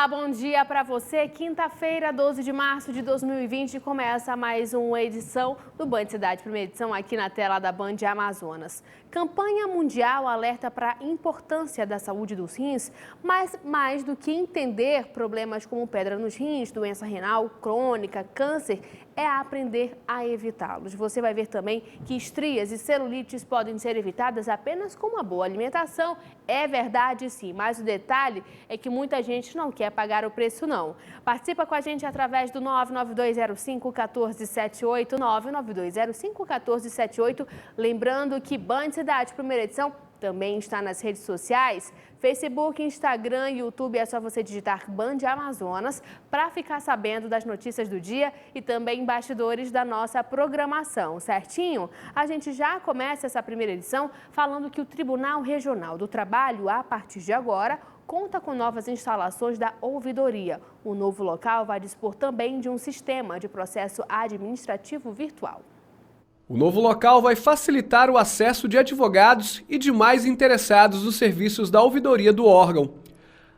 Olá, bom dia para você. Quinta-feira, 12 de março de 2020, começa mais uma edição do Band Cidade, primeira edição aqui na tela da Band Amazonas. Campanha mundial alerta para a importância da saúde dos rins, mas mais do que entender problemas como pedra nos rins, doença renal crônica, câncer, é aprender a evitá-los. Você vai ver também que estrias e celulites podem ser evitadas apenas com uma boa alimentação. É verdade, sim, mas o detalhe é que muita gente não quer pagar o preço, não. Participa com a gente através do 99205-1478, 99205-1478. Lembrando que Band Cidade, primeira edição, também está nas redes sociais, Facebook, Instagram, YouTube, é só você digitar Band Amazonas para ficar sabendo das notícias do dia e também bastidores da nossa programação, certinho? A gente já começa essa primeira edição falando que o Tribunal Regional do Trabalho, a partir de agora, conta com novas instalações da ouvidoria. O novo local vai dispor também de um sistema de processo administrativo virtual. O novo local vai facilitar o acesso de advogados e demais interessados nos serviços da ouvidoria do órgão.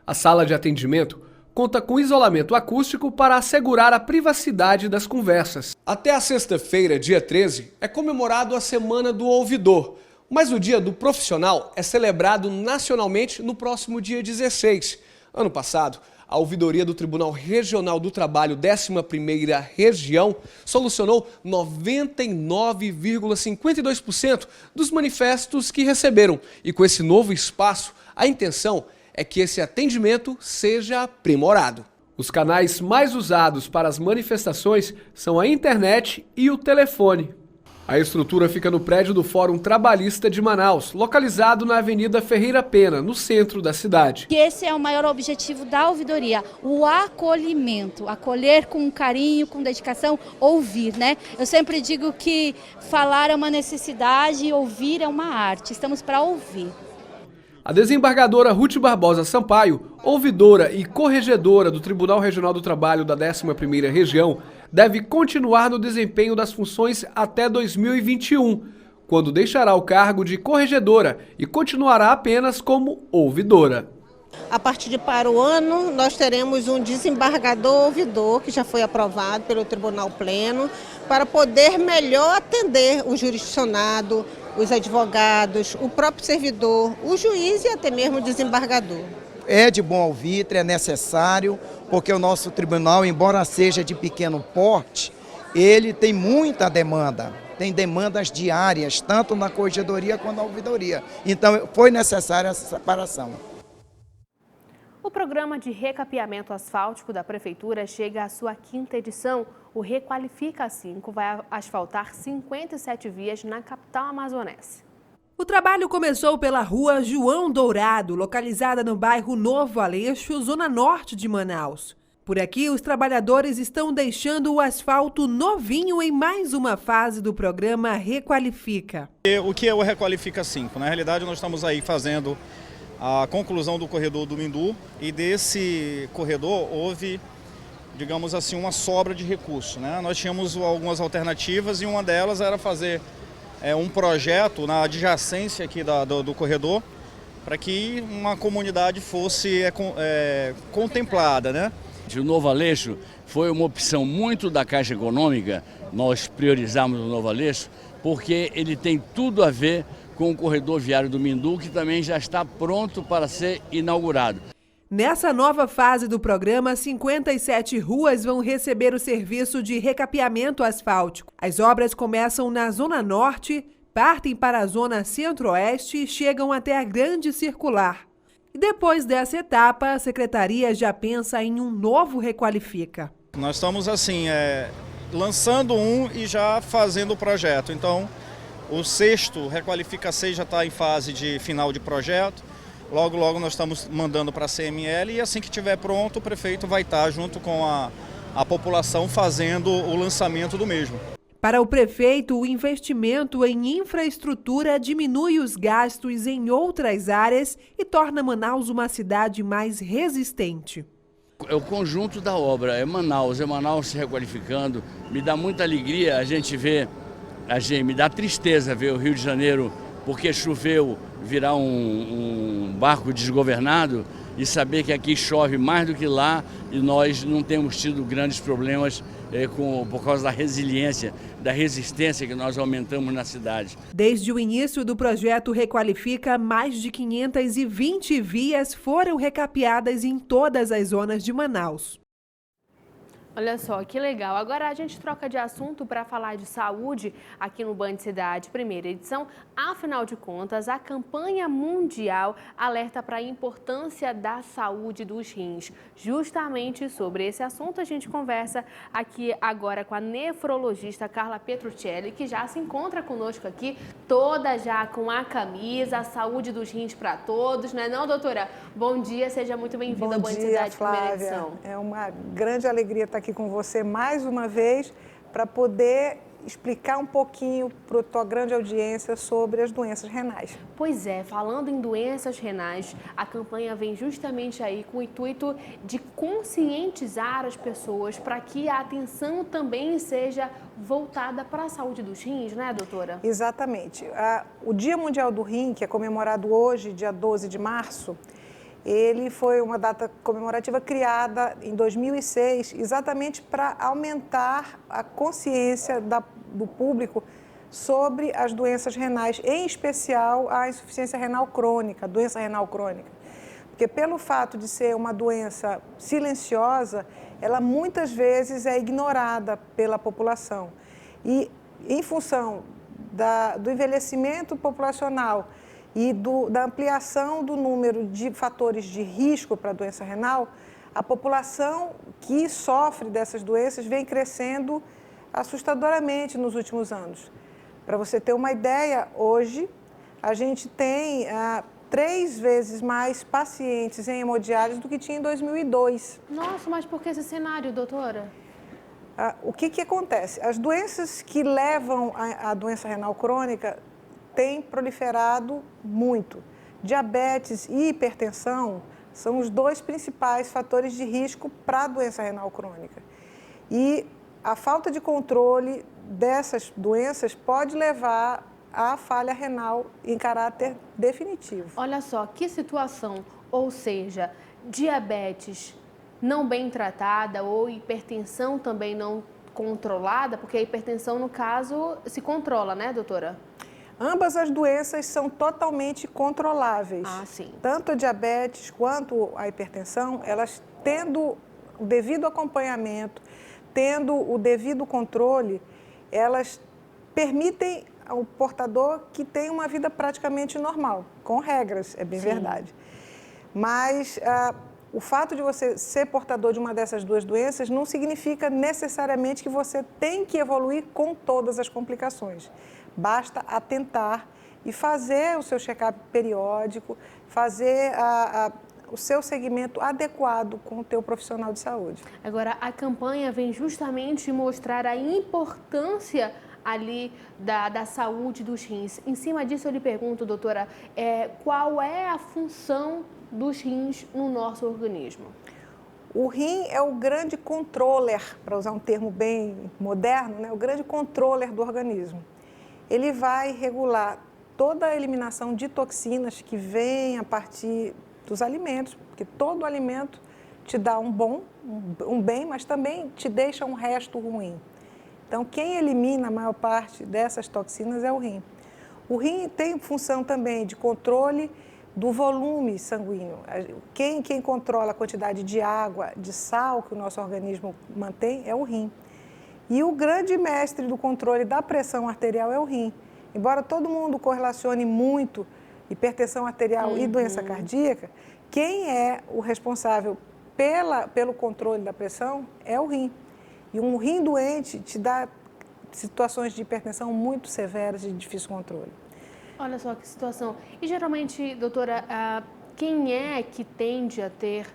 A sala de atendimento conta com isolamento acústico para assegurar a privacidade das conversas. Até a sexta-feira, dia 13, é comemorado a Semana do Ouvidor, mas o Dia do Profissional é celebrado nacionalmente no próximo dia 16. Ano passado, a ouvidoria do Tribunal Regional do Trabalho, 11ª Região, solucionou 99,52% dos manifestos que receberam. E com esse novo espaço, a intenção é que esse atendimento seja aprimorado. Os canais mais usados para as manifestações são a internet e o telefone. A estrutura fica no prédio do Fórum Trabalhista de Manaus, localizado na Avenida Ferreira Pena, no centro da cidade. E esse é o maior objetivo da ouvidoria, o acolhimento, acolher com carinho, com dedicação, ouvir, né? Eu sempre digo que falar é uma necessidade, ouvir é uma arte, estamos para ouvir. A desembargadora Ruth Barbosa Sampaio, ouvidora e corregedora do Tribunal Regional do Trabalho da 11ª Região, deve continuar no desempenho das funções até 2021, quando deixará o cargo de corregedora e continuará apenas como ouvidora. A partir de para o ano, nós teremos um desembargador ouvidor, que já foi aprovado pelo Tribunal Pleno, para poder melhor atender o jurisdicionado, os advogados, o próprio servidor, o juiz e até mesmo o desembargador. É de bom alvitre, é necessário, porque o nosso tribunal, embora seja de pequeno porte, ele tem muita demanda, tem demandas diárias, tanto na corregedoria quanto na ouvidoria. Então, foi necessária essa separação. O programa de recapeamento asfáltico da Prefeitura chega à sua 5ª edição. O Requalifica 5 vai asfaltar 57 vias na capital amazonense. O trabalho começou pela rua João Dourado, localizada no bairro Novo Aleixo, zona norte de Manaus. Por aqui, os trabalhadores estão deixando o asfalto novinho em mais uma fase do programa Requalifica. O que é o Requalifica 5? Na realidade, nós estamos aí fazendo a conclusão do corredor do Mindu e desse corredor houve, digamos assim, uma sobra de recursos, né? Nós tínhamos algumas alternativas e uma delas era fazer um projeto na adjacência aqui do corredor para que uma comunidade fosse contemplada, né? O Novo Aleixo foi uma opção muito da Caixa Econômica, nós priorizamos o Novo Aleixo porque ele tem tudo a ver com o corredor viário do Mindu, que também já está pronto para ser inaugurado. Nessa nova fase do programa, 57 ruas vão receber o serviço de recapeamento asfáltico. As obras começam na Zona Norte, partem para a Zona Centro-Oeste e chegam até a Grande Circular. E depois dessa etapa, a Secretaria já pensa em um novo Requalifica. Nós estamos assim, lançando um e já fazendo o projeto. Então, o 6º Requalifica 6 já está em fase de final de projeto. Logo, logo nós estamos mandando para a CML e assim que estiver pronto, o prefeito vai estar junto com a população fazendo o lançamento do mesmo. Para o prefeito, o investimento em infraestrutura diminui os gastos em outras áreas e torna Manaus uma cidade mais resistente. É o conjunto da obra, é Manaus se requalificando. Me dá muita alegria a gente ver, me dá tristeza ver o Rio de Janeiro, porque choveu, virar um barco desgovernado, e saber que aqui chove mais do que lá e nós não temos tido grandes problemas por causa da resiliência, da resistência que nós aumentamos na cidade. Desde o início do projeto Requalifica, mais de 520 vias foram recapeadas em todas as zonas de Manaus. Olha só, que legal. Agora a gente troca de assunto para falar de saúde aqui no Band Cidade, primeira edição. Afinal de contas, a campanha mundial alerta para a importância da saúde dos rins. Justamente sobre esse assunto a gente conversa aqui agora com a nefrologista Carla Petruccelli, que já se encontra conosco aqui, toda já com a camisa, a saúde dos rins para todos, não é não, doutora? Bom dia, seja muito bem-vinda ao Band Cidade, primeira edição. É uma grande alegria estar aqui com você mais uma vez para poder explicar um pouquinho para a tua grande audiência sobre as doenças renais. Pois é, falando em doenças renais, a campanha vem justamente aí com o intuito de conscientizar as pessoas para que a atenção também seja voltada para a saúde dos rins, né, doutora? Exatamente. O Dia Mundial do Rim, que é comemorado hoje, dia 12 de março, ele foi uma data comemorativa criada em 2006, exatamente para aumentar a consciência do público sobre as doenças renais, em especial a insuficiência renal crônica, a doença renal crônica. Porque pelo fato de ser uma doença silenciosa, ela muitas vezes é ignorada pela população. E em função do envelhecimento populacional e da ampliação do número de fatores de risco para a doença renal, a população que sofre dessas doenças vem crescendo assustadoramente nos últimos anos. Para você ter uma ideia, hoje a gente tem 3 vezes mais pacientes em hemodiálise do que tinha em 2002. Nossa, mas por que esse cenário, doutora? O que acontece? As doenças que levam à doença renal crônica têm proliferado muito. Diabetes e hipertensão são os 2 principais fatores de risco para a doença renal crônica. E a falta de controle dessas doenças pode levar à falha renal em caráter definitivo. Olha só, que situação, ou seja, diabetes não bem tratada ou hipertensão também não controlada, porque a hipertensão, no caso, se controla, né, doutora? Ambas as doenças são totalmente controláveis. Ah, sim. Tanto a diabetes quanto a hipertensão, elas tendo o devido acompanhamento, tendo o devido controle, elas permitem ao portador que tenha uma vida praticamente normal, com regras, é bem verdade. Mas o fato de você ser portador de uma dessas 2 doenças não significa necessariamente que você tem que evoluir com todas as complicações. Basta atentar e fazer o seu check-up periódico, fazer o seu segmento adequado com o teu profissional de saúde. Agora, a campanha vem justamente mostrar a importância ali da saúde dos rins. Em cima disso, eu lhe pergunto, doutora, qual é a função dos rins no nosso organismo? O rim é o grande controller, para usar um termo bem moderno, né? O grande controller do organismo. Ele vai regular toda a eliminação de toxinas que vem a partir dos alimentos, porque todo alimento te dá um bem, mas também te deixa um resto ruim. Então, quem elimina a maior parte dessas toxinas é o rim. O rim tem função também de controle do volume sanguíneo. Quem controla a quantidade de água, de sal que o nosso organismo mantém é o rim. E o grande mestre do controle da pressão arterial é o rim. Embora todo mundo correlacione muito hipertensão arterial e doença cardíaca, quem é o responsável pelo controle da pressão é o rim. E um rim doente te dá situações de hipertensão muito severas e de difícil controle. Olha só que situação. E geralmente, doutora, quem é que tende a ter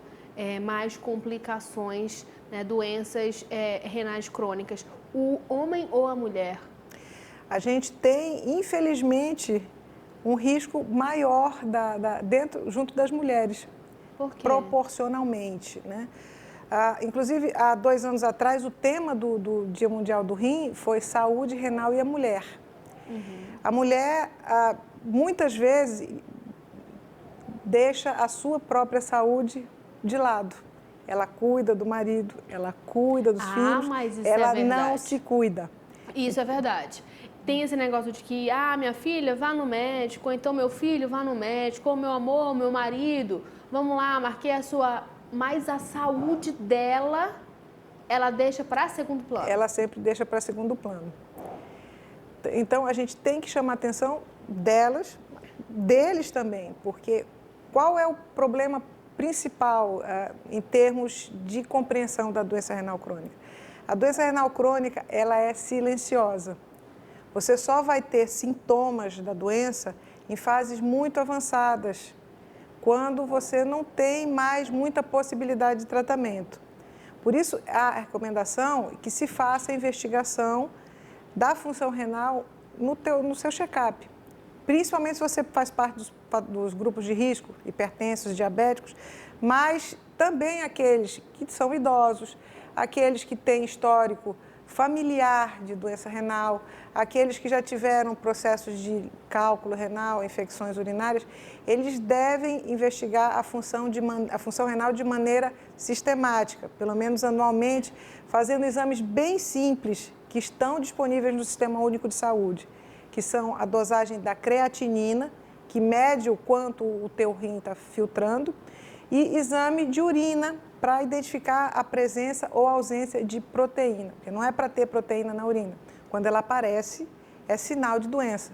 mais complicações, né, doenças renais crônicas? O homem ou a mulher? A gente tem, infelizmente, um risco maior junto das mulheres. Por quê? Proporcionalmente, né? Inclusive, há 2 anos atrás, o tema do Dia Mundial do Rim foi saúde renal e a mulher. A mulher, muitas vezes, deixa a sua própria saúde de lado. Ela cuida do marido, ela cuida dos filhos, mas isso ela é não verdade. se cuida. Isso é verdade. Tem esse negócio de que, minha filha, vá no médico, ou então meu filho, vá no médico, ou meu amor, meu marido, vamos lá, marquei a sua... Mas a saúde dela, ela deixa para segundo plano. Ela sempre deixa para segundo plano. Então, a gente tem que chamar a atenção deles também, porque qual é o problema principal em termos de compreensão da doença renal crônica? A doença renal crônica, ela é silenciosa. Você só vai ter sintomas da doença em fases muito avançadas, quando você não tem mais muita possibilidade de tratamento. Por isso, a recomendação é que se faça a investigação da função renal no seu check-up. Principalmente se você faz parte dos grupos de risco, hipertensos, diabéticos, mas também aqueles que são idosos, aqueles que têm histórico familiar de doença renal, aqueles que já tiveram processos de cálculo renal, infecções urinárias, eles devem investigar a função renal de maneira sistemática, pelo menos anualmente, fazendo exames bem simples que estão disponíveis no Sistema Único de Saúde, que são a dosagem da creatinina, que mede o quanto o teu rim está filtrando, e exame de urina, para identificar a presença ou ausência de proteína, porque não é para ter proteína na urina. Quando ela aparece, é sinal de doença.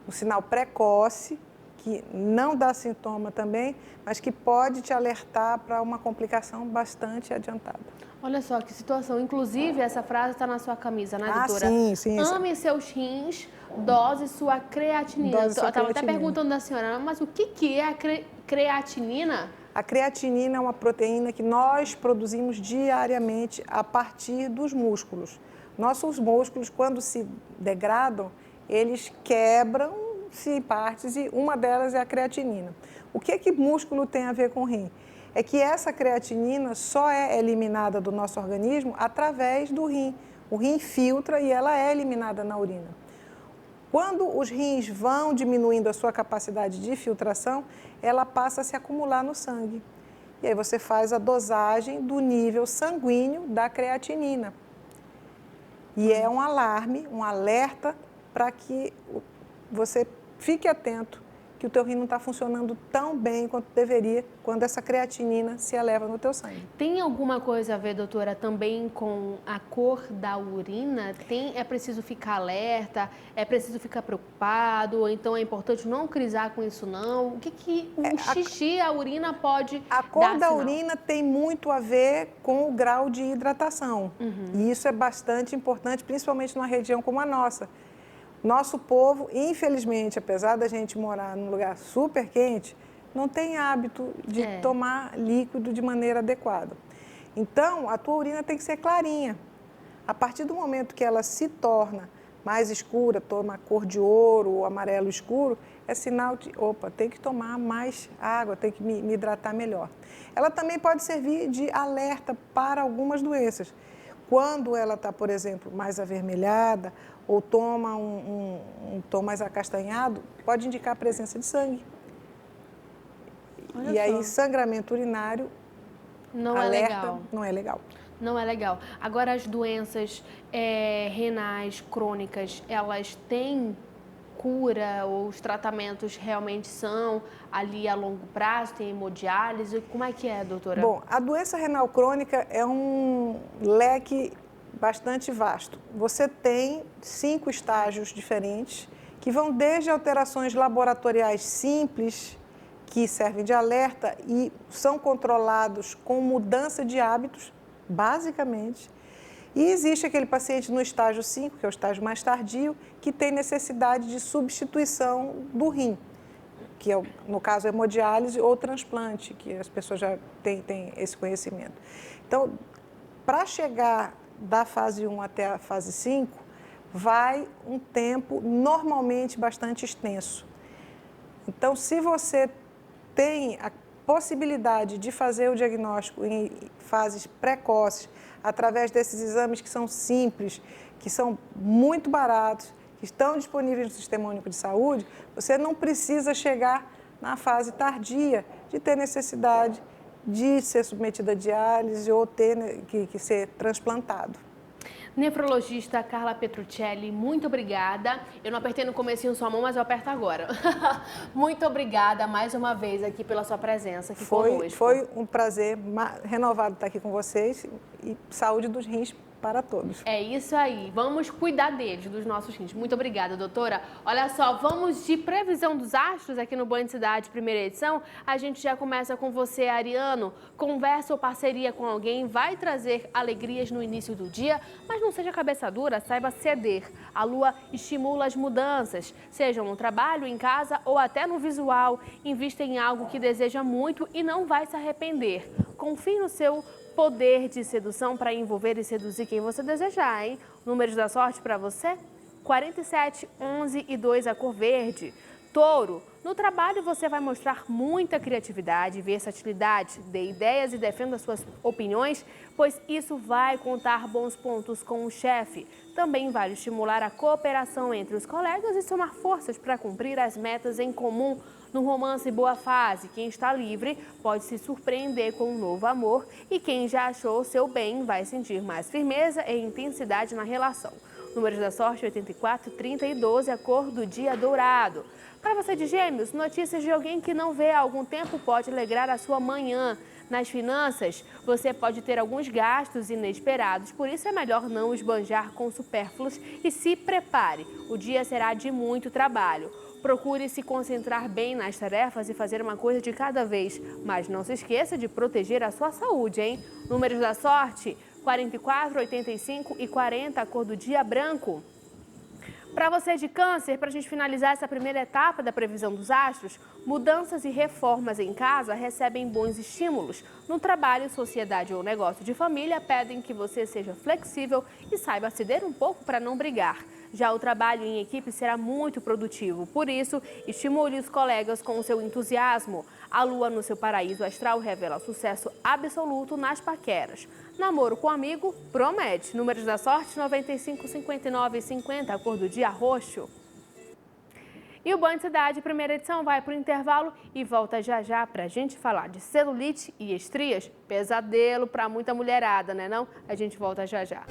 Um sinal precoce, que não dá sintoma também, mas que pode te alertar para uma complicação bastante adiantada. Olha só que situação. Inclusive, essa frase está na sua camisa, né, doutora? Sim. Ame seus rins, dose sua creatinina. Eu estava até perguntando da senhora, mas o que é a creatinina? A creatinina é uma proteína que nós produzimos diariamente a partir dos músculos. Nossos músculos, quando se degradam, eles quebram-se em partes e uma delas é a creatinina. O que músculo tem a ver com rim? É que essa creatinina só é eliminada do nosso organismo através do rim. O rim filtra e ela é eliminada na urina. Quando os rins vão diminuindo a sua capacidade de filtração, ela passa a se acumular no sangue. E aí você faz a dosagem do nível sanguíneo da creatinina. E é um alarme, um alerta para que você fique atento que o teu rim não está funcionando tão bem quanto deveria quando essa creatinina se eleva no teu sangue. Tem alguma coisa a ver, doutora, também com a cor da urina? É preciso ficar alerta? É preciso ficar preocupado? Ou então é importante não crisar com isso, não? O que o xixi, a urina pode dar A cor da sinal? urina tem muito a ver com o grau de hidratação. E isso é bastante importante, principalmente numa região como a nossa. Nosso povo, infelizmente, apesar da gente morar num lugar super quente, não tem hábito de tomar líquido de maneira adequada. Então, a tua urina tem que ser clarinha. A partir do momento que ela se torna mais escura, toma cor de ouro ou amarelo escuro, é sinal de, tem que tomar mais água, tem que me hidratar melhor. Ela também pode servir de alerta para algumas doenças. Quando ela está, por exemplo, mais avermelhada ou toma um tom mais acastanhado, pode indicar a presença de sangue. Olha e aí, só. sangramento urinário, Não alerta, é legal. não é legal. Não é legal. Agora, as doenças renais crônicas, elas têm cura ou os tratamentos realmente são ali a longo prazo? Tem hemodiálise? Como é que é, doutora? Bom, a doença renal crônica é um leque bastante vasto. Você tem 5 estágios diferentes que vão desde alterações laboratoriais simples, que servem de alerta e são controlados com mudança de hábitos, basicamente. E existe aquele paciente no estágio 5, que é o estágio mais tardio, que tem necessidade de substituição do rim, que é, no caso, hemodiálise ou transplante, que as pessoas já têm esse conhecimento. Então, para chegar da fase 1 até a fase 5, vai um tempo normalmente bastante extenso. Então, se você tem a possibilidade de fazer o diagnóstico em fases precoces, através desses exames que são simples, que são muito baratos, que estão disponíveis no Sistema Único de Saúde, você não precisa chegar na fase tardia de ter necessidade de ser submetido a diálise ou ter que ser transplantado. Nefrologista Carla Petruccelli, muito obrigada. Eu não apertei no comecinho sua mão, mas eu aperto agora. Muito obrigada mais uma vez aqui pela sua presença aqui conosco. Foi um prazer renovado estar aqui com vocês e saúde dos rins para todos. É isso aí, vamos cuidar deles, dos nossos rins. Muito obrigada, doutora. Olha só, vamos de previsão dos astros aqui no Band Cidade, primeira edição. A gente já começa com você, Ariano. Conversa ou parceria com alguém vai trazer alegrias no início do dia, mas não seja cabeça dura, saiba ceder. A lua estimula as mudanças, sejam no trabalho, em casa ou até no visual. Invista em algo que deseja muito e não vai se arrepender. Confie no seu poder de sedução para envolver e seduzir quem você desejar, hein? Números da sorte para você? 47, 11 e 2, a cor verde. Touro, no trabalho você vai mostrar muita criatividade e versatilidade. Dê ideias e defenda suas opiniões, pois isso vai contar bons pontos com o chefe. Também vai estimular a cooperação entre os colegas e somar forças para cumprir as metas em comum. No romance Boa Fase, quem está livre pode se surpreender com um novo amor e quem já achou seu bem vai sentir mais firmeza e intensidade na relação. Números da sorte 84, 30 e 12, a cor do dia dourado. Para você de Gêmeos, notícias de alguém que não vê há algum tempo pode alegrar a sua manhã. Nas finanças, você pode ter alguns gastos inesperados, por isso é melhor não esbanjar com supérfluos e se prepare. O dia será de muito trabalho. Procure se concentrar bem nas tarefas e fazer uma coisa de cada vez, mas não se esqueça de proteger a sua saúde, hein? Números da sorte, 44, 85 e 40, a cor do dia branco. Para você de Câncer, para a gente finalizar essa primeira etapa da previsão dos astros, mudanças e reformas em casa recebem bons estímulos. No trabalho, sociedade ou negócio de família, pedem que você seja flexível e saiba ceder um pouco para não brigar. Já o trabalho em equipe será muito produtivo, por isso, estimule os colegas com o seu entusiasmo. A lua no seu paraíso astral revela sucesso absoluto nas paqueras. Namoro com amigo promete. Números da sorte 95, 59 e 50, a cor do dia roxo. E o Band Cidade, primeira edição, vai para o intervalo e volta já já para a gente falar de celulite e estrias. Pesadelo para muita mulherada, né não? A gente volta já já.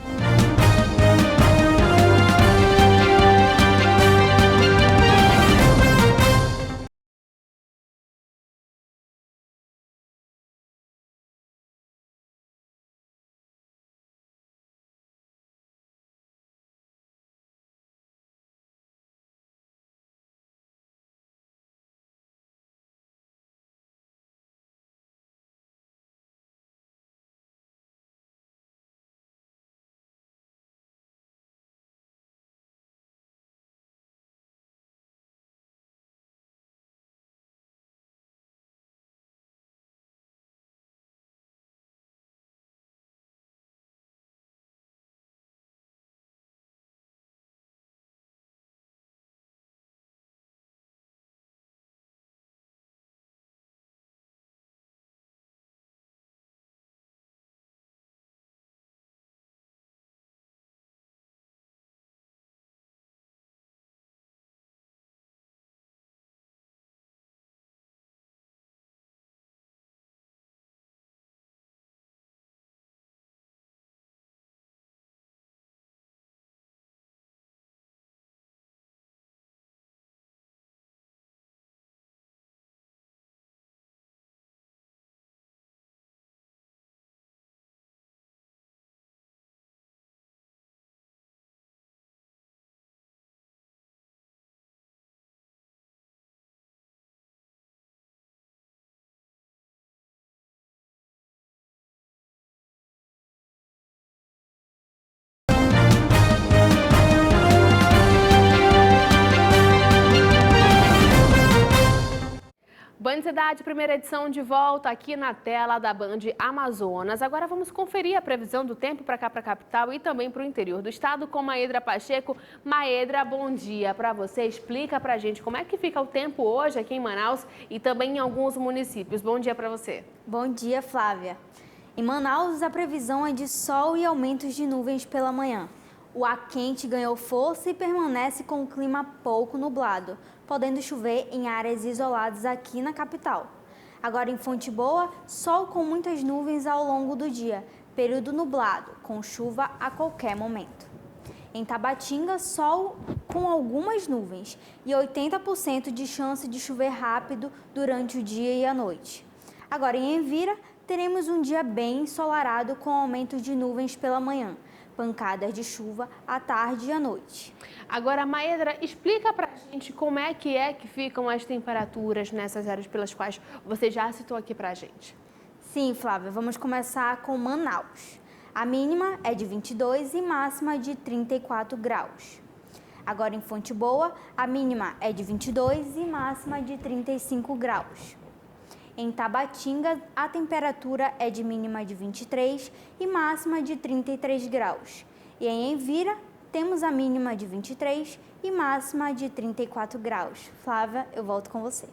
Band Cidade, primeira edição de volta aqui na tela da Band Amazonas. Agora vamos conferir a previsão do tempo para cá, para a capital e também para o interior do estado com Maedra Pacheco. Maedra, bom dia para você. Explica para a gente como é que fica o tempo hoje aqui em Manaus e também em alguns municípios. Bom dia para você. Bom dia, Flávia. Em Manaus, a previsão é de sol e aumentos de nuvens pela manhã. O ar quente ganhou força e permanece com o clima pouco nublado, podendo chover em áreas isoladas aqui na capital. Agora em Fonte Boa, sol com muitas nuvens ao longo do dia, período nublado, com chuva a qualquer momento. Em Tabatinga, sol com algumas nuvens e 80% de chance de chover rápido durante o dia e a noite. Agora em Envira, teremos um dia bem ensolarado com aumento de nuvens pela manhã, pancadas de chuva à tarde e à noite. Agora, Maedra, explica pra gente como é que ficam as temperaturas nessas áreas pelas quais você já citou aqui pra gente. Sim, Flávia, vamos começar com Manaus. A mínima é de 22 e máxima de 34 graus. Agora em Fonte Boa, a mínima é de 22 e máxima de 35 graus. Em Tabatinga, a temperatura é de mínima de 23 e máxima de 33 graus. E em Envira, temos a mínima de 23 e máxima de 34 graus. Flávia, eu volto com você.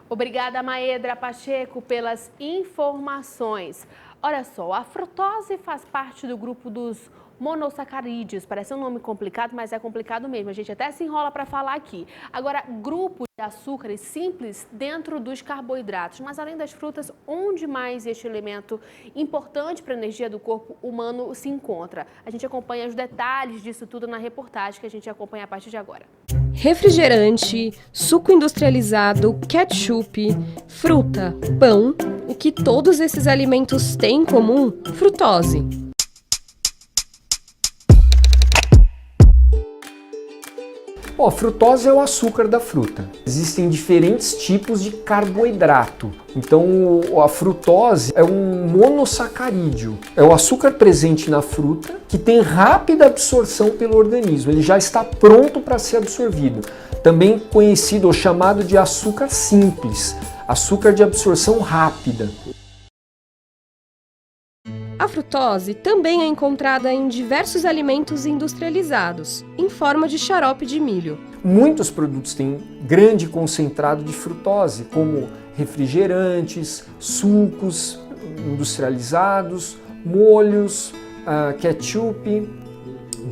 Obrigada, Maedra Pacheco, pelas informações. Olha só, a frutose faz parte do grupo dos monossacarídeos. Parece um nome complicado, mas é complicado mesmo. A gente até se enrola para falar aqui. Agora, grupo de açúcares simples dentro dos carboidratos. Mas além das frutas, onde mais este elemento importante para a energia do corpo humano se encontra? A gente acompanha os detalhes disso tudo na reportagem que a gente acompanha a partir de agora. Refrigerante, suco industrializado, ketchup, fruta, pão. O que todos esses alimentos têm em comum? Frutose. A frutose é o açúcar da fruta. Existem diferentes tipos de carboidrato. Então, a frutose é um monossacarídeo. É o açúcar presente na fruta que tem rápida absorção pelo organismo. Ele já está pronto para ser absorvido. Também conhecido ou chamado de açúcar simples, açúcar de absorção rápida. A frutose também é encontrada em diversos alimentos industrializados, em forma de xarope de milho. Muitos produtos têm grande concentrado de frutose, como refrigerantes, sucos industrializados, molhos, ketchup,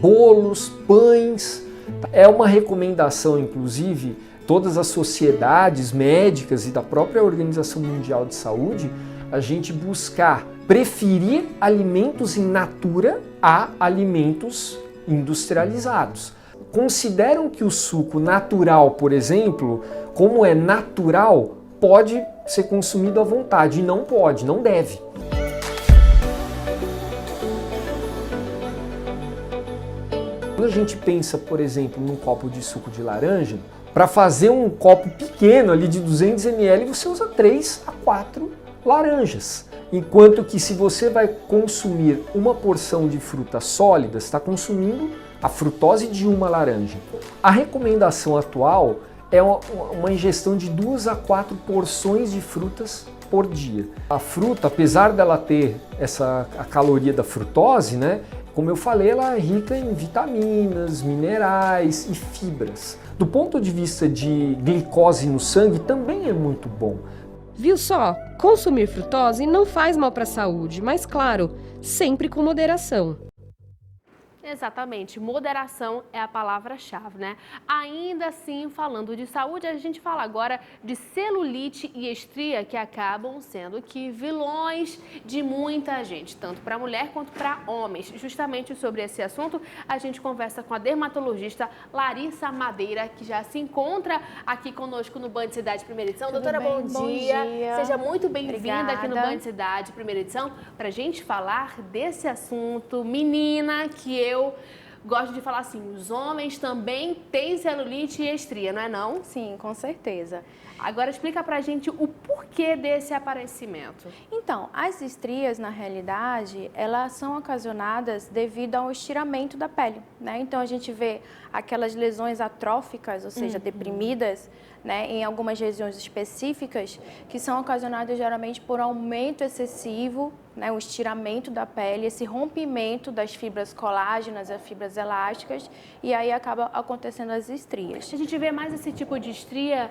bolos, pães. É uma recomendação, inclusive, todas as sociedades médicas e da própria Organização Mundial de Saúde, a gente buscar preferir alimentos in natura a alimentos industrializados. Consideram que o suco natural, por exemplo, como é natural, pode ser consumido à vontade. E não pode, não deve. Quando a gente pensa, por exemplo, num copo de suco de laranja, para fazer um copo pequeno ali de 200 ml, você usa 3 a 4 laranjas. Enquanto que se você vai consumir uma porção de fruta sólida, está consumindo a frutose de uma laranja. A recomendação atual é uma ingestão de 2 a 4 porções de frutas por dia. A fruta, apesar dela ter a caloria da frutose, né, como eu falei, ela é rica em vitaminas, minerais e fibras. Do ponto de vista de glicose no sangue, também é muito bom. Viu só? Consumir frutose não faz mal para a saúde, mas claro, sempre com moderação. Exatamente, moderação é a palavra-chave, né? Ainda assim, falando de saúde, a gente fala agora de celulite e estria, que acabam sendo vilões de muita gente, tanto para mulher quanto para homens. Justamente sobre esse assunto, a gente conversa com a dermatologista Larissa Madeira, que já se encontra aqui conosco no Band Cidade Primeira Edição. Doutora, bom dia. Seja muito bem-vinda aqui no Band Cidade Primeira Edição, para a gente falar desse assunto, menina, que eu gosto de falar assim, os homens também têm celulite e estria, não é não? Sim, com certeza. Agora explica pra gente o porquê desse aparecimento. Então, as estrias, na realidade, elas são ocasionadas devido ao estiramento da pele, né? Então, a gente vê aquelas lesões atróficas, ou seja, deprimidas, né, em algumas regiões específicas, que são ocasionadas geralmente por aumento excessivo, né, o estiramento da pele, esse rompimento das fibras colágenas, as fibras elásticas, e aí acaba acontecendo as estrias. A gente vê mais esse tipo de estria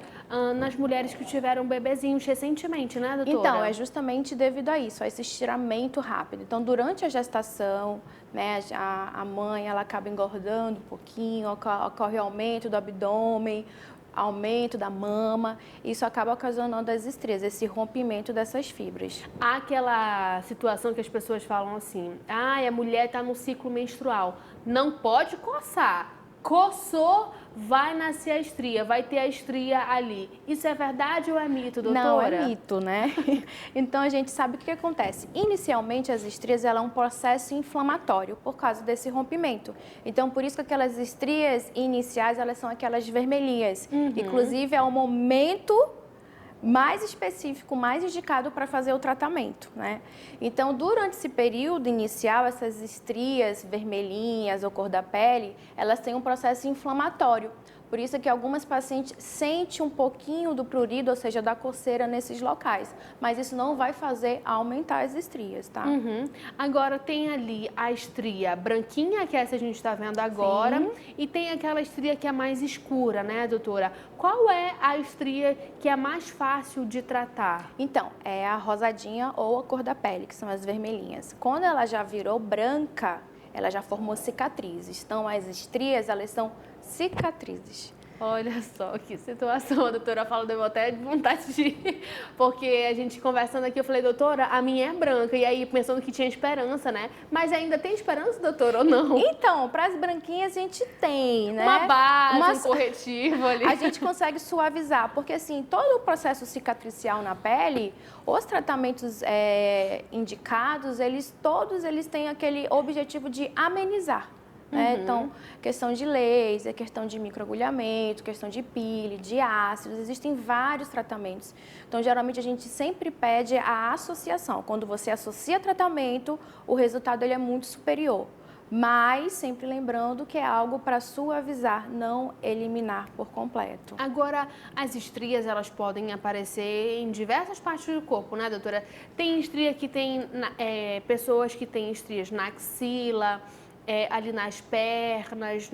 nas mulheres que tiveram bebezinhos recentemente, né, doutora? Então, é justamente devido a isso, a esse estiramento rápido. Então, durante a gestação, né, a mãe ela acaba engordando um pouquinho, ocorre aumento do abdômen, aumento da mama, isso acaba ocasionando as estrias, esse rompimento dessas fibras. Há aquela situação que as pessoas falam assim, a mulher está no ciclo menstrual, não pode coçar, coçou, vai nascer a estria, vai ter a estria ali. Isso é verdade ou é mito, doutora? Não, é mito, né? Então, a gente sabe o que acontece. Inicialmente, as estrias, ela é um processo inflamatório por causa desse rompimento. Então, por isso que aquelas estrias iniciais, elas são aquelas vermelhinhas. Inclusive, é o momento mais específico, mais indicado para fazer o tratamento, né? Então, durante esse período inicial, essas estrias vermelhinhas ou cor da pele, elas têm um processo inflamatório. Por isso que algumas pacientes sentem um pouquinho do prurido, ou seja, da coceira nesses locais. Mas isso não vai fazer aumentar as estrias, tá? Agora, tem ali a estria branquinha, que é essa que a gente está vendo agora, e tem aquela estria que é mais escura, né, doutora? Qual é a estria que é mais fácil de tratar? Então, é a rosadinha ou a cor da pele, que são as vermelhinhas. Quando ela já virou branca, ela já formou cicatrizes. Então, as estrias, elas são cicatrizes. Olha só que situação, a doutora fala, deu até vontade de ir, porque a gente conversando aqui, eu falei, doutora, a minha é branca, e aí pensando que tinha esperança, né? Mas ainda tem esperança, doutora, ou não? Então, para as branquinhas a gente tem, né? Uma base, um corretivo ali. A gente consegue suavizar, porque assim, todo o processo cicatricial na pele, os tratamentos indicados, todos eles têm aquele objetivo de amenizar. Então, questão de laser, questão de microagulhamento, questão de pele, de ácidos, existem vários tratamentos. Então, geralmente, a gente sempre pede a associação. Quando você associa tratamento, o resultado ele é muito superior. Mas, sempre lembrando que é algo para suavizar, não eliminar por completo. Agora, as estrias, elas podem aparecer em diversas partes do corpo, né, doutora? Tem estria que tem, pessoas que têm estrias na axila, ali nas pernas,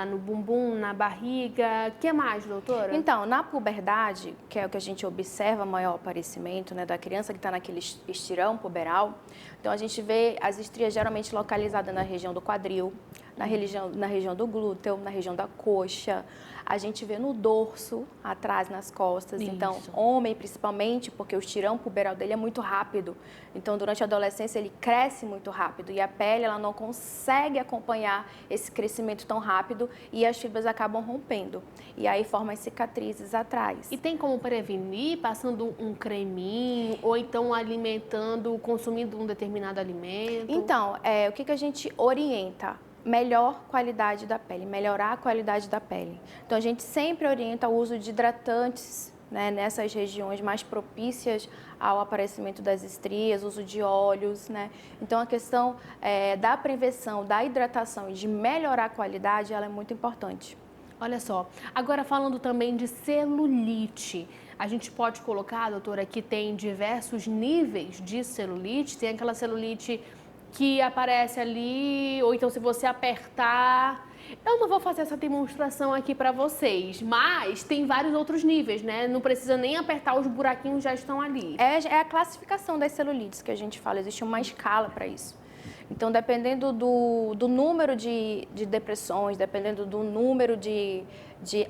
no bumbum, na barriga. O que mais, doutora? Então, na puberdade, que é o que a gente observa maior aparecimento, né, da criança que está naquele estirão puberal, então a gente vê as estrias geralmente localizadas na região do quadril, na região do glúteo, na região da coxa. A gente vê no dorso, atrás, nas costas. Isso. Então, homem principalmente, porque o estirão puberal dele é muito rápido. Então, durante a adolescência, ele cresce muito rápido. E a pele, ela não consegue acompanhar esse crescimento tão rápido e as fibras acabam rompendo. E aí, formam as cicatrizes atrás. E tem como prevenir passando um creminho ou então alimentando, consumindo um determinado alimento? Então, o que a gente orienta? Melhor qualidade da pele, melhorar a qualidade da pele. Então, a gente sempre orienta o uso de hidratantes, né, nessas regiões mais propícias ao aparecimento das estrias, uso de óleos, né? Então, a questão da prevenção, da hidratação e de melhorar a qualidade, ela é muito importante. Olha só, agora falando também de celulite, a gente pode colocar, doutora, que tem diversos níveis de celulite, tem aquela celulite que aparece ali, ou então se você apertar. Eu não vou fazer essa demonstração aqui para vocês, mas tem vários outros níveis, né? Não precisa nem apertar, os buraquinhos já estão ali. É a classificação das celulites que a gente fala, existe uma escala para isso. Então, dependendo do número de depressões, dependendo do número de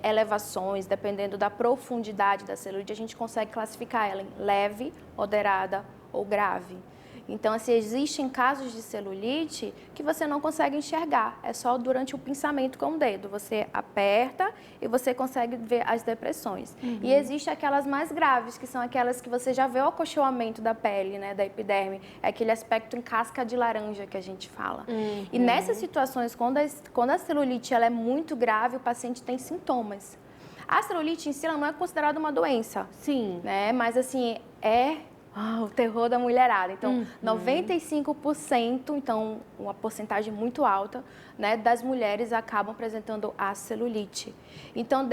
elevações, dependendo da profundidade da celulite, a gente consegue classificar ela em leve, moderada ou grave. Então, assim, existem casos de celulite que você não consegue enxergar, é só durante o pinçamento com o dedo. Você aperta e você consegue ver as depressões. E existem aquelas mais graves, que são aquelas que você já vê o acolchoamento da pele, né, da epiderme, é aquele aspecto em casca de laranja que a gente fala. E nessas situações, quando a celulite ela é muito grave, o paciente tem sintomas. A celulite em si ela não é considerada uma doença. Sim. Né, mas assim, é o terror da mulherada. Então, 95%, então uma porcentagem muito alta, né, das mulheres acabam apresentando a celulite. Então,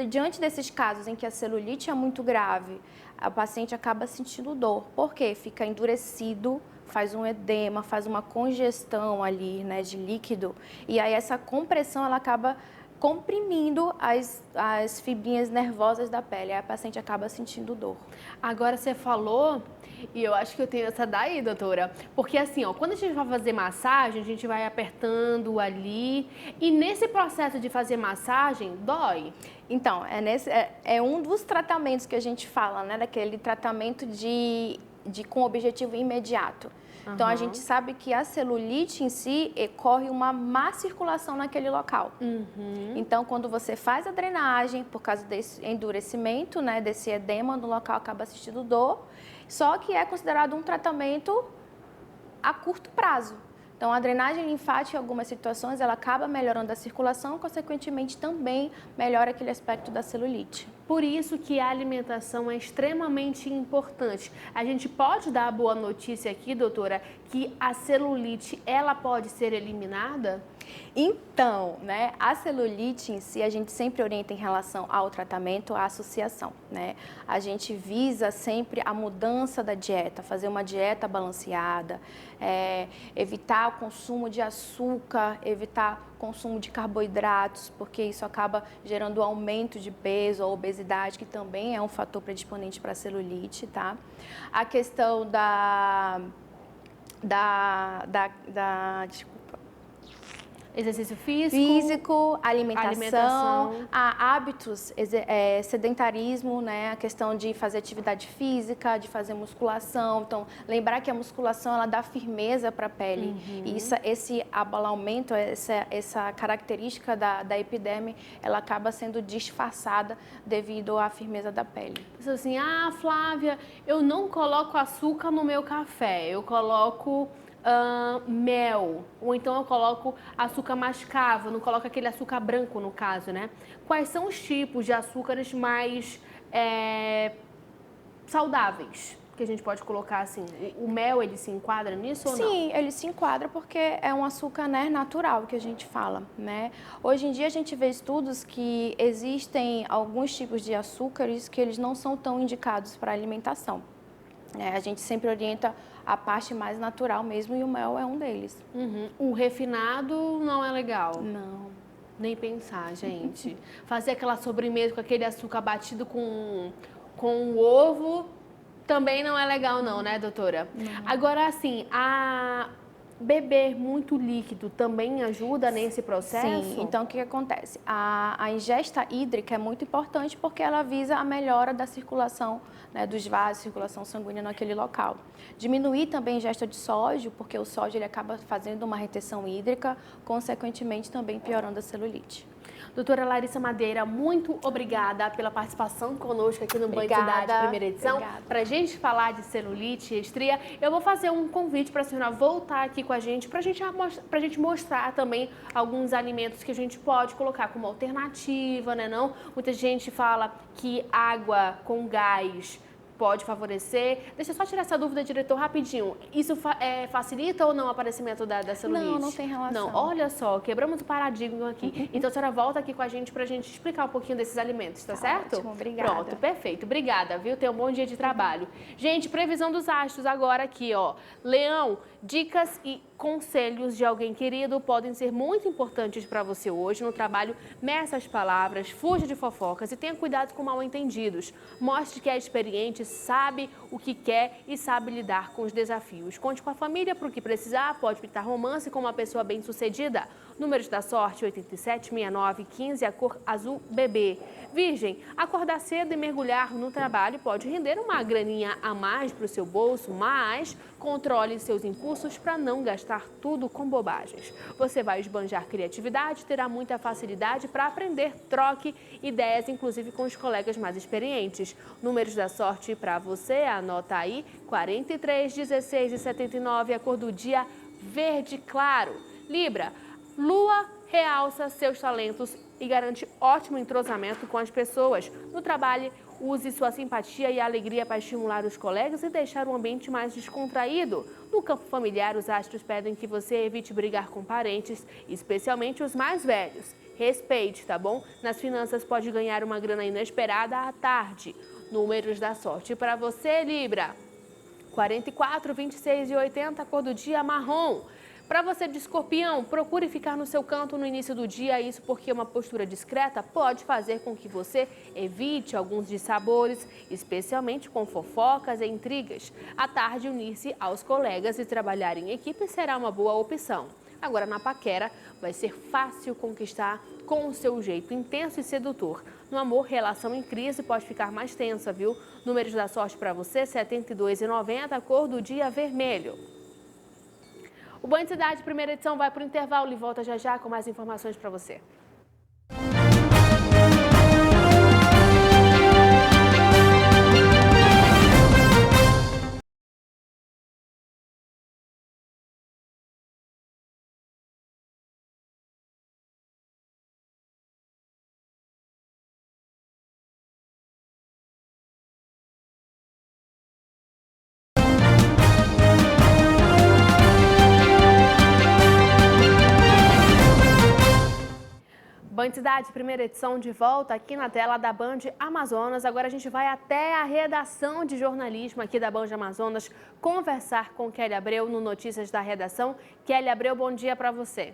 diante desses casos em que a celulite é muito grave, a paciente acaba sentindo dor. Por quê? Fica endurecido, faz um edema, faz uma congestão ali, né, de líquido, e aí essa compressão ela acaba comprimindo as fibrinhas nervosas da pele, aí a paciente acaba sentindo dor. Agora você falou, e eu acho que eu tenho essa daí, doutora, porque assim, ó, quando a gente vai fazer massagem, a gente vai apertando ali, e nesse processo de fazer massagem, dói? Então, é um dos tratamentos que a gente fala, né, daquele tratamento com objetivo imediato. Então, a gente sabe que a celulite em si corre uma má circulação naquele local. Então, quando você faz a drenagem, por causa desse endurecimento, né, desse edema no local, acaba sentindo dor, só que é considerado um tratamento a curto prazo. Então, a drenagem linfática, em algumas situações, ela acaba melhorando a circulação, consequentemente, também melhora aquele aspecto da celulite. Por isso que a alimentação é extremamente importante. A gente pode dar a boa notícia aqui, doutora, que a celulite, ela pode ser eliminada? Então, né, a celulite em si, a gente sempre orienta em relação ao tratamento, à associação, né? A gente visa sempre a mudança da dieta, fazer uma dieta balanceada, evitar o consumo de açúcar, evitar o consumo de carboidratos, porque isso acaba gerando aumento de peso ou obesidade, que também é um fator predisponente para a celulite, tá? A questão exercício físico, alimentação. Hábitos, sedentarismo, né? A questão de fazer atividade física, de fazer musculação. Então, lembrar que a musculação, ela dá firmeza para a pele. E esse abalamento, essa característica da epiderme, ela acaba sendo disfarçada devido à firmeza da pele. Pessoas assim, Flávia, eu não coloco açúcar no meu café, eu coloco mel, ou então eu coloco açúcar mascavo, não coloco aquele açúcar branco no caso, né? Quais são os tipos de açúcares mais saudáveis que a gente pode colocar assim? O mel, ele se enquadra nisso ou não? Sim, ele se enquadra porque é um açúcar, né, natural que a gente fala, né? Hoje em dia a gente vê estudos que existem alguns tipos de açúcares que eles não são tão indicados para alimentação. A gente sempre orienta a parte mais natural mesmo e o mel é um deles. O refinado não é legal? Não. Nem pensar, gente. Fazer aquela sobremesa com aquele açúcar batido com o ovo também não é legal não, né, doutora? Não. Agora, assim, beber muito líquido também ajuda nesse processo? Sim, então o que acontece? A ingesta hídrica é muito importante porque ela visa a melhora da circulação, né, dos vasos, circulação sanguínea naquele local. Diminuir também a ingesta de sódio, porque o sódio ele acaba fazendo uma retenção hídrica, consequentemente também piorando a celulite. Doutora Larissa Madeira, muito obrigada pela participação conosco aqui no Banho de Cidade, primeira edição. Para a gente falar de celulite e estria, eu vou fazer um convite para a senhora voltar aqui com a gente, para a gente mostrar também alguns alimentos que a gente pode colocar como alternativa, né não? Muita gente fala que água com gás pode favorecer. Deixa eu só tirar essa dúvida, diretor, rapidinho. Isso facilita ou não o aparecimento da celulite? Não, não tem relação. Não, olha só, quebramos o paradigma aqui. Então, a senhora volta aqui com a gente pra gente explicar um pouquinho desses alimentos, tá certo? Ótimo, obrigada. Pronto, perfeito. Obrigada, viu? Tenha um bom dia de trabalho. Gente, previsão dos astros agora aqui, ó. Leão, dicas e conselhos de alguém querido podem ser muito importantes para você hoje. No trabalho, meça as palavras, fuja de fofocas e tenha cuidado com mal-entendidos. Mostre que é experiente, sabe o que quer e sabe lidar com os desafios. Conte com a família para o que precisar, pode pintar romance com uma pessoa bem-sucedida. Números da sorte, 87, 69, 15, a cor azul bebê. Virgem, acordar cedo e mergulhar no trabalho pode render uma graninha a mais para o seu bolso, mas controle seus impulsos para não gastar tudo com bobagens. Você vai esbanjar criatividade, terá muita facilidade para aprender, troque ideias, inclusive com os colegas mais experientes. Números da sorte para você, anota aí, 43, 16 e 79, a cor do dia verde claro. Libra, Lua realça seus talentos e garante ótimo entrosamento com as pessoas. No trabalho, Use sua simpatia e alegria para estimular os colegas e deixar o ambiente mais descontraído. No campo familiar, os astros pedem que você evite brigar com parentes, especialmente os mais velhos. Respeite, tá bom? Nas finanças, pode ganhar uma grana inesperada à tarde. Números da sorte para você, Libra: 44, 26 e 80, cor do dia marrom. Para você de Escorpião, procure ficar no seu canto no início do dia, isso porque uma postura discreta pode fazer com que você evite alguns dissabores, especialmente com fofocas e intrigas. À tarde, unir-se aos colegas e trabalhar em equipe será uma boa opção. Agora, na paquera, vai ser fácil conquistar com o seu jeito intenso e sedutor. No amor, relação em crise pode ficar mais tensa, viu? Números da sorte para você: 72 e 90, cor do dia vermelho. O Band Cidade, primeira edição, vai para o intervalo e volta já já com mais informações para você. Band Cidade, primeira edição, de volta aqui na tela da Band Amazonas. Agora a gente vai até a redação de jornalismo aqui da Band Amazonas conversar com Kelly Abreu no Notícias da Redação. Kelly Abreu, bom dia para você.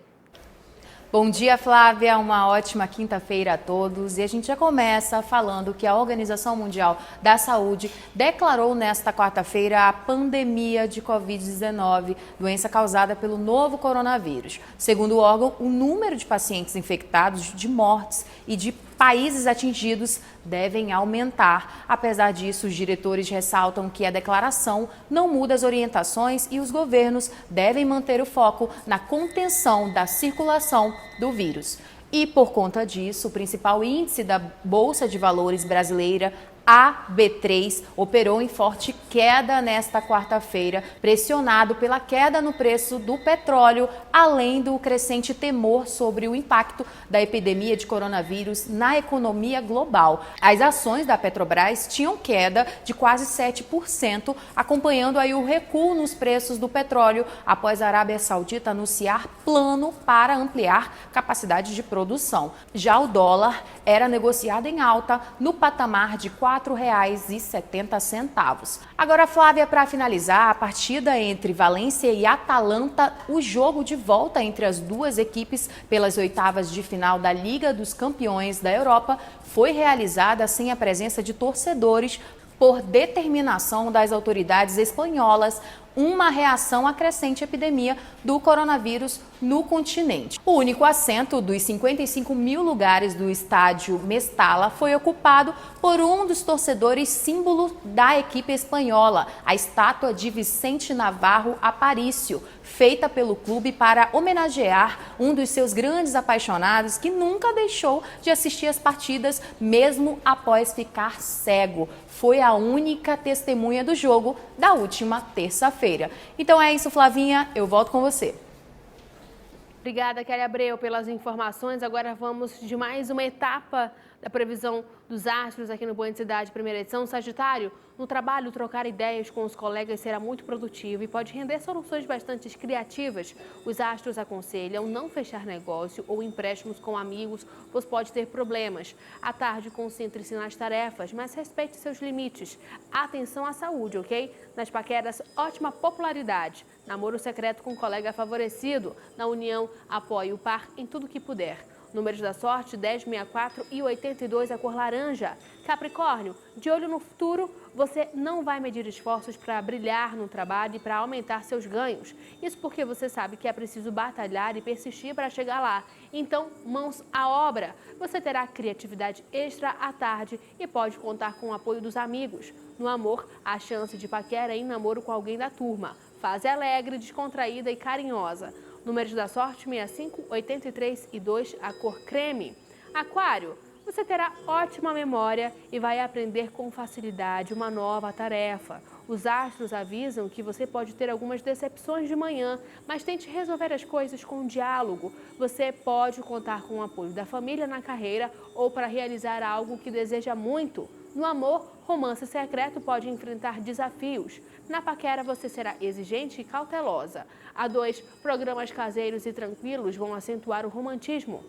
Bom dia, Flávia. Uma ótima quinta-feira a todos. E a gente já começa falando que a Organização Mundial da Saúde declarou nesta quarta-feira a pandemia de Covid-19, doença causada pelo novo coronavírus. Segundo o órgão, o número de pacientes infectados, de mortes e de países atingidos devem aumentar. Apesar disso, os diretores ressaltam que a declaração não muda as orientações e os governos devem manter o foco na contenção da circulação do vírus. E, por conta disso, o principal índice da Bolsa de Valores brasileira, a B3, operou em forte queda nesta quarta-feira, pressionado pela queda no preço do petróleo, além do crescente temor sobre o impacto da epidemia de coronavírus na economia global. As ações da Petrobras tinham queda de quase 7%, acompanhando aí o recuo nos preços do petróleo após a Arábia Saudita anunciar plano para ampliar capacidade de produção. Já o dólar era negociado em alta no patamar de R$ 4,70. Agora, Flávia, para finalizar, a partida entre Valência e Atalanta, o jogo de volta entre as duas equipes pelas oitavas de final da Liga dos Campeões da Europa, foi realizada sem a presença de torcedores por determinação das autoridades espanholas, uma reação à crescente epidemia do coronavírus no continente. O único assento dos 55 mil lugares do estádio Mestalla foi ocupado por um dos torcedores símbolo da equipe espanhola, a estátua de Vicente Navarro Aparicio, feita pelo clube para homenagear um dos seus grandes apaixonados que nunca deixou de assistir às partidas mesmo após ficar cego. Foi a única testemunha do jogo da última terça-feira. Então é isso, Flavinha, eu volto com você. Obrigada, Kelly Abreu, pelas informações. Agora vamos de mais uma etapa da previsão dos astros aqui no Band Cidade, primeira edição. Sagitário, no trabalho, trocar ideias com os colegas será muito produtivo e pode render soluções bastante criativas. Os astros aconselham não fechar negócio ou empréstimos com amigos, pois pode ter problemas. À tarde, concentre-se nas tarefas, mas respeite seus limites. Atenção à saúde, ok? Nas paqueras, ótima popularidade. Namoro secreto com colega favorecido. Na união, apoie o par em tudo que puder. Números da sorte: 10, 64 e 82, a cor laranja. Capricórnio, de olho no futuro, você não vai medir esforços para brilhar no trabalho e para aumentar seus ganhos. Isso porque você sabe que é preciso batalhar e persistir para chegar lá. Então, mãos à obra. Você terá criatividade extra à tarde e pode contar com o apoio dos amigos. No amor, a chance de paquera em namoro com alguém da turma. Fase alegre, descontraída e carinhosa. Números da sorte: 65, 83 e 2, a cor creme. Aquário, você terá ótima memória e vai aprender com facilidade uma nova tarefa. Os astros avisam que você pode ter algumas decepções de manhã, mas tente resolver as coisas com diálogo. Você pode contar com o apoio da família na carreira ou para realizar algo que deseja muito. No amor, romance secreto pode enfrentar desafios. Na paquera, você será exigente e cautelosa. A 2, programas caseiros e tranquilos vão acentuar o romantismo.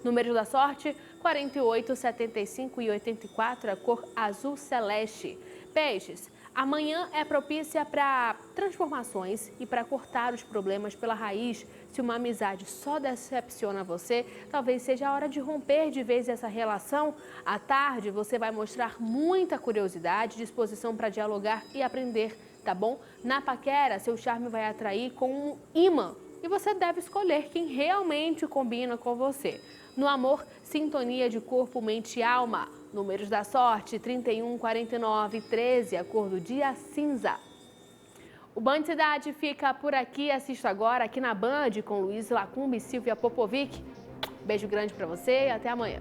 Números da sorte, 48, 75 e 84, a cor azul celeste. Peixes, amanhã é propícia para transformações e para cortar os problemas pela raiz. Se uma amizade só decepciona você, talvez seja a hora de romper de vez essa relação. À tarde, você vai mostrar muita curiosidade, disposição para dialogar e aprender, tá bom? Na paquera, seu charme vai atrair com um imã e você deve escolher quem realmente combina com você. No amor, sintonia de corpo, mente e alma. Números da sorte, 31, 49 e 13, a cor do dia cinza. O Band Cidade fica por aqui. Assista agora aqui na Band com Luiz Lacumba e Silvia Popovic. Beijo grande para você e até amanhã.